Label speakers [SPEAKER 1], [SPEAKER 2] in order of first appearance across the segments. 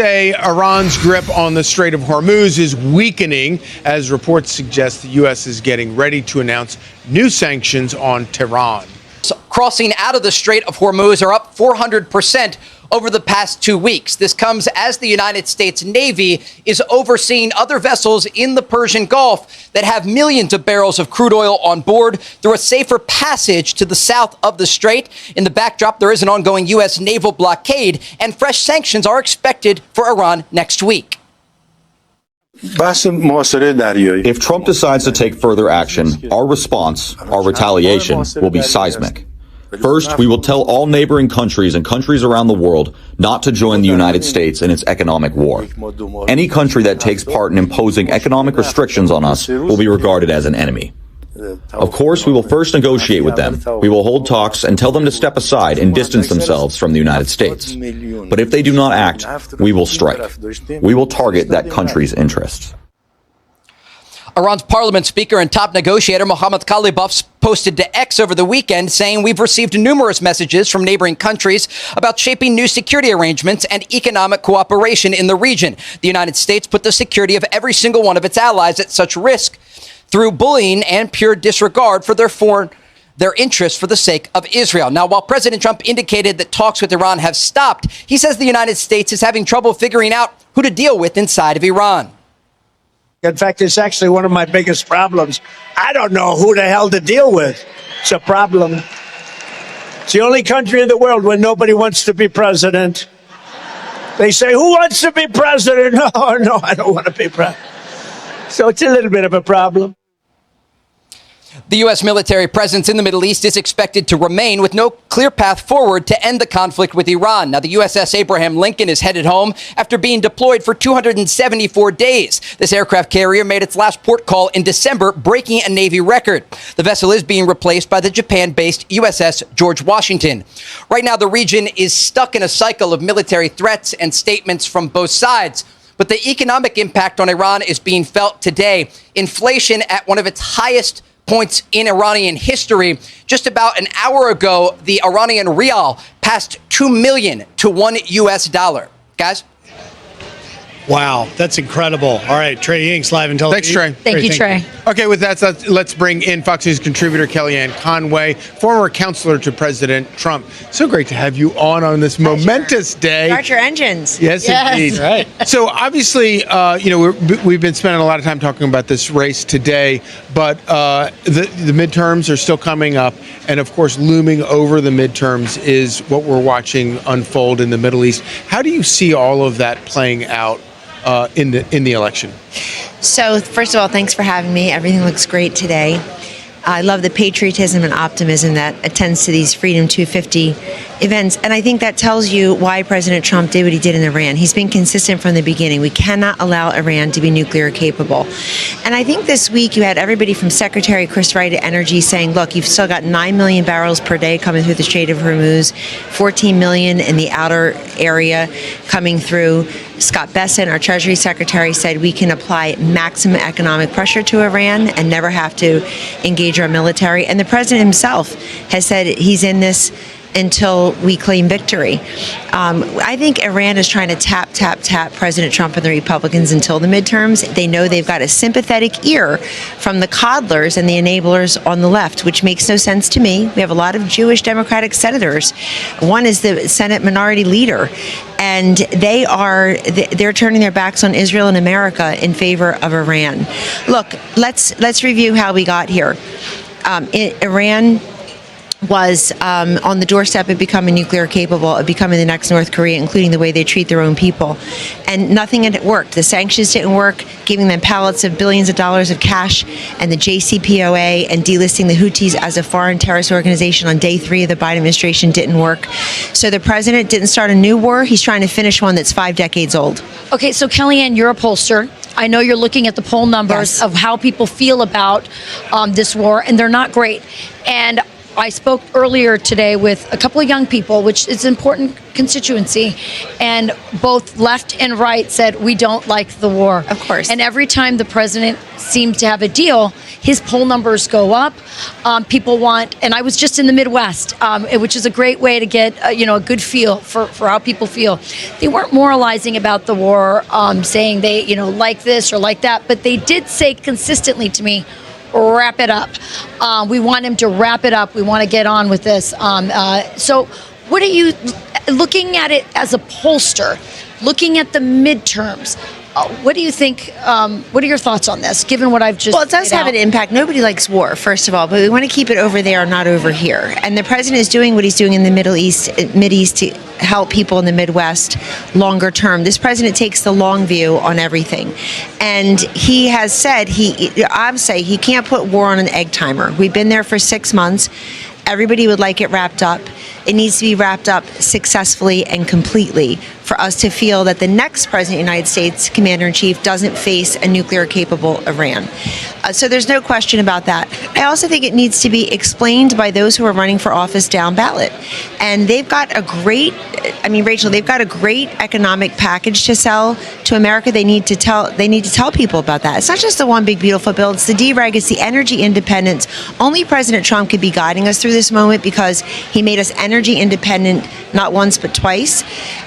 [SPEAKER 1] Say Iran's grip on the Strait of Hormuz is weakening as reports suggest the U.S. is getting ready to announce new sanctions on Tehran.
[SPEAKER 2] Crossing out of the Strait of Hormuz are up 400% over the past 2 weeks. This comes as the United States Navy is overseeing other vessels in the Persian Gulf that have millions of barrels of crude oil on board through a safer passage to the south of the strait. In the backdrop, there is an ongoing U.S. naval blockade, and fresh sanctions are expected for Iran next week.
[SPEAKER 3] If Trump decides to take further action, our response, our retaliation, will be seismic. First, we will tell all neighboring countries and countries around the world not to join the United States in its economic war. Any country that takes part in imposing economic restrictions on us will be regarded as an enemy. Of course, we will first negotiate with them. We will hold talks and tell them to step aside and distance themselves from the United States. But if they do not act, we will strike. We will target that country's interests.
[SPEAKER 2] Iran's parliament speaker and top negotiator Mohammad Ghalibaf posted to X over the weekend saying, "We've received numerous messages from neighboring countries about shaping new security arrangements and economic cooperation in the region. The United States put the security of every single one of its allies at such risk through bullying and pure disregard for their interests for the sake of Israel." Now, while President Trump indicated that talks with Iran have stopped, he says the United States is having trouble figuring out who to deal with inside of Iran.
[SPEAKER 4] In fact, it's actually one of my biggest problems. I don't know who the hell to deal with. It's a problem. It's the only country in the world where nobody wants to be president. They say, "Who wants to be president?" No, I don't want to be president. So it's a little bit of a problem.
[SPEAKER 2] The U.S. military presence in the Middle East is expected to remain with no clear path forward to end the conflict with Iran. Now, the USS Abraham Lincoln is headed home after being deployed for 274 days. This aircraft carrier made its last port call in December, breaking a Navy record. The vessel is being replaced by the Japan-based USS George Washington. Right now, the region is stuck in a cycle of military threats and statements from both sides. But the economic impact on Iran is being felt today. Inflation at one of its highest points in Iranian history. Just about an hour ago, the Iranian rial passed 2 million to $1. Guys?
[SPEAKER 5] Wow, that's incredible. All right, Trey Yingst live and television.
[SPEAKER 1] Thanks, Trey.
[SPEAKER 6] Thank you, Trey.
[SPEAKER 1] Okay, with that, let's bring in Fox News contributor Kellyanne Conway, former counselor to President Trump. So great to have you on this momentous day.
[SPEAKER 6] Start your engines.
[SPEAKER 1] Yes, indeed.
[SPEAKER 5] Right.
[SPEAKER 1] So obviously, we've been spending a lot of time talking about this race today, but the midterms are still coming up, and of course, looming over the midterms is what we're watching unfold in the Middle East. How do you see all of that playing out in the election?
[SPEAKER 6] So, first of all, thanks for having me. Everything looks great today. I love the patriotism and optimism that attends to these Freedom 250 events. And I think that tells you why President Trump did what he did in Iran. He's been consistent from the beginning. We cannot allow Iran to be nuclear capable. And I think this week you had everybody from Secretary Chris Wright at Energy saying, look, you've still got 9 million barrels per day coming through the Strait of Hormuz, 14 million in the outer area coming through. Scott Bessent, our Treasury Secretary, said we can apply maximum economic pressure to Iran and never have to engage our military. And the president himself has said he's in this until we claim victory. I think Iran is trying to tap President Trump and the Republicans until the midterms. They know they've got a sympathetic ear from the coddlers and the enablers on the left, which makes no sense to me. We have a lot of Jewish Democratic senators. One is the Senate Minority Leader, and they're turning their backs on Israel and America in favor of Iran. Look, let's review how we got here. Iran was on the doorstep of becoming nuclear capable, of becoming the next North Korea, including the way they treat their own people. And nothing had worked. The sanctions didn't work, giving them pallets of billions of dollars of cash, and the JCPOA and delisting the Houthis as a foreign terrorist organization on day 3 of the Biden administration didn't work. So the president didn't start a new war. He's trying to finish one that's 5 decades old.
[SPEAKER 7] Okay, so Kellyanne, you're a pollster. I know you're looking at the poll numbers of how people feel about this war, and they're not great. And I spoke earlier today with a couple of young people, which is an important constituency, and both left and right said, we don't like the war.
[SPEAKER 6] Of course.
[SPEAKER 7] And every time the president seems to have a deal, his poll numbers go up. People want, and I was just in the Midwest, which is a great way to get a good feel for how people feel. They weren't moralizing about the war, saying they like this or like that, but they did say consistently to me, wrap it up. We want him to wrap it up. We want to get on with this. So what are you, looking at it as a pollster, looking at the midterms, what do you think, what are your thoughts on this, given what I've just
[SPEAKER 6] Well, it does have an impact. Nobody likes war, first of all, but we want to keep it over there, not over here. And the president is doing what he's doing in the Mideast to help people in the Midwest longer term. This president takes the long view on everything. And he has said, I'm saying he can't put war on an egg timer. We've been there for 6 months. Everybody would like it wrapped up. It needs to be wrapped up successfully and completely for us to feel that the next president of the United States, commander-in-chief, doesn't face a nuclear-capable Iran. So there's no question about that. I also think it needs to be explained by those who are running for office down ballot. And they've got a great, Rachel, they've got a great economic package to sell to America. They need to tell people about that. It's not just the one big beautiful bill. It's the DREG. It's the energy independence. Only President Trump could be guiding us through this moment because he made us energy independent not once but twice.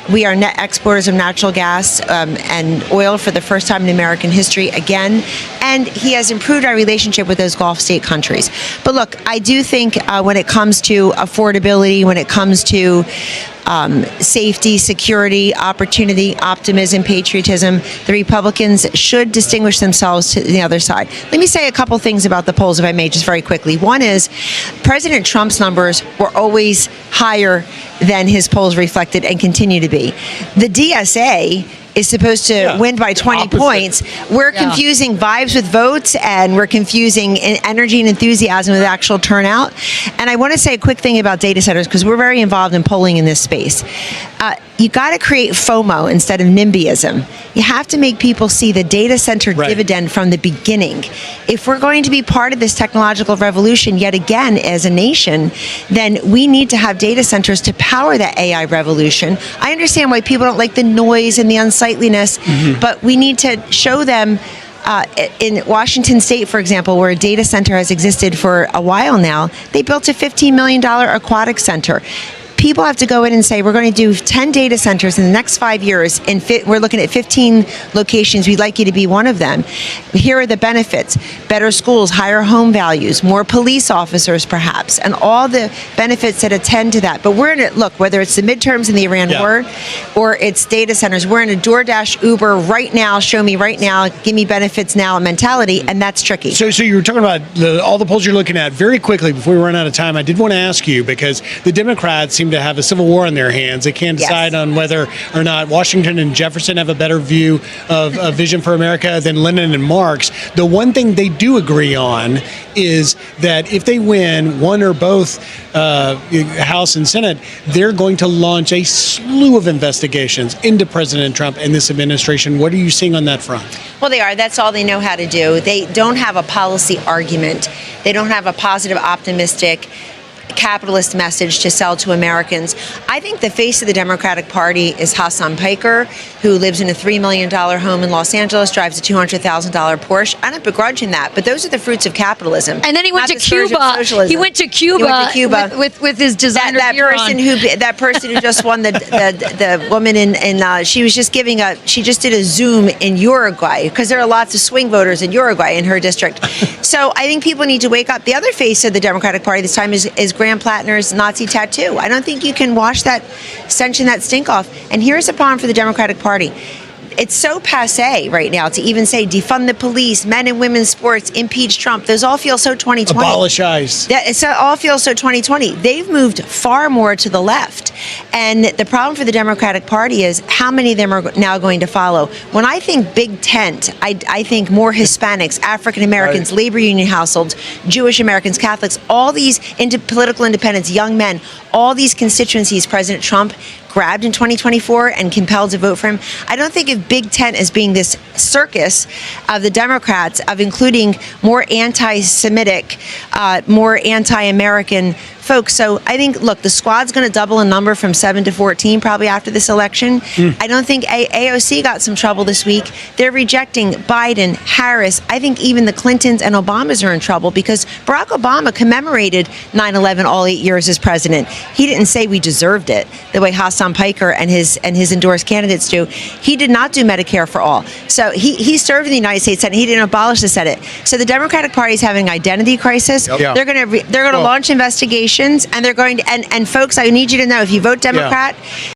[SPEAKER 6] We are net exporters of natural gas and oil for the first time in American history again. And he has improved our relationship with those Gulf state countries. But look, I do think when it comes to affordability, when it comes to safety, security, opportunity, optimism, patriotism, the Republicans should distinguish themselves to the other side. Let me say a couple things about the polls, if I may, just very quickly. One is President Trump's numbers were always higher than his polls reflected and continue to be. The DSA is supposed to win by 20 points. We're confusing vibes with votes, and we're confusing energy and enthusiasm with actual turnout. And I want to say a quick thing about data centers, because we're very involved in polling in this space. You got to create FOMO instead of NIMBYism. You have to make people see the data center dividend from the beginning. If we're going to be part of this technological revolution yet again as a nation, then we need to have data centers to power that AI revolution. I understand why people don't like the noise and the unsightliness, but we need to show them. In Washington State, for example, where a data center has existed for a while now, they built a $15 million aquatic center. People have to go in and say, we're going to do 10 data centers in the next 5 years, and we're looking at 15 locations. We'd like you to be one of them. Here are the benefits: better schools, higher home values, more police officers, perhaps, and all the benefits that attend to that. But we're in it, look, whether it's the midterms in the Iran war or it's data centers, we're in a DoorDash, Uber, right now, show me right now, give me benefits now mentality, and that's tricky.
[SPEAKER 5] So you were talking about all the polls you're looking at. Very quickly, before we run out of time, I did want to ask you, because the Democrats seem to have a civil war in their hands. They can't decide on whether or not Washington and Jefferson have a better view of a vision for America than Lenin and Marx. The one thing they do agree on is that if they win one or both House and Senate, they're going to launch a slew of investigations into President Trump and this administration. What are you seeing on that front?
[SPEAKER 6] Well, they are. That's all they know how to do. They don't have a policy argument. They don't have a positive, optimistic, capitalist message to sell to Americans. I think the face of the Democratic Party is Hassan Piker, who lives in a $3 million home in Los Angeles, drives a $200,000 Porsche. I don't begrudge him that, but those are the fruits of capitalism.
[SPEAKER 7] And then he went to Cuba. He went to Cuba with his designer
[SPEAKER 6] that person who just won the woman in she was just she just did a Zoom in Uruguay, because there are lots of swing voters in Uruguay in her district. So I think people need to wake up. The other face of the Democratic Party this time is Graham Plattner's Nazi tattoo. I don't think you can wash that stench and that stink off. And here's the problem for the Democratic Party. It's so passé right now to even say defund the police, men and women's sports, impeach Trump. Those all feel so 2020.
[SPEAKER 5] Abolish ICE.
[SPEAKER 6] It all feels so 2020. They've moved far more to the left. And the problem for the Democratic Party is how many of them are now going to follow. When I think big tent, I think more Hispanics, African Americans, labor union households, Jewish Americans, Catholics, all these political independents, young men, all these constituencies President Trump grabbed in 2024 and compelled to vote for him. I don't think of big tent as being this circus of the Democrats of including more anti-Semitic, more anti-American folks, so I think, look, the squad's going to double in number from 7 to 14 probably after this election. I don't think AOC got some trouble this week. They're rejecting Biden, Harris. I think even the Clintons and Obamas are in trouble because Barack Obama commemorated 9/11 all 8 years as president. He didn't say we deserved it the way Hassan Piker and his endorsed candidates do. He did not do Medicare for all. So he served in the United States Senate. He didn't abolish the Senate. So the Democratic Party is having an identity crisis.
[SPEAKER 1] Yep.
[SPEAKER 6] They're going to launch investigations, and they're going to and folks, I need you to know, if you vote Democrat,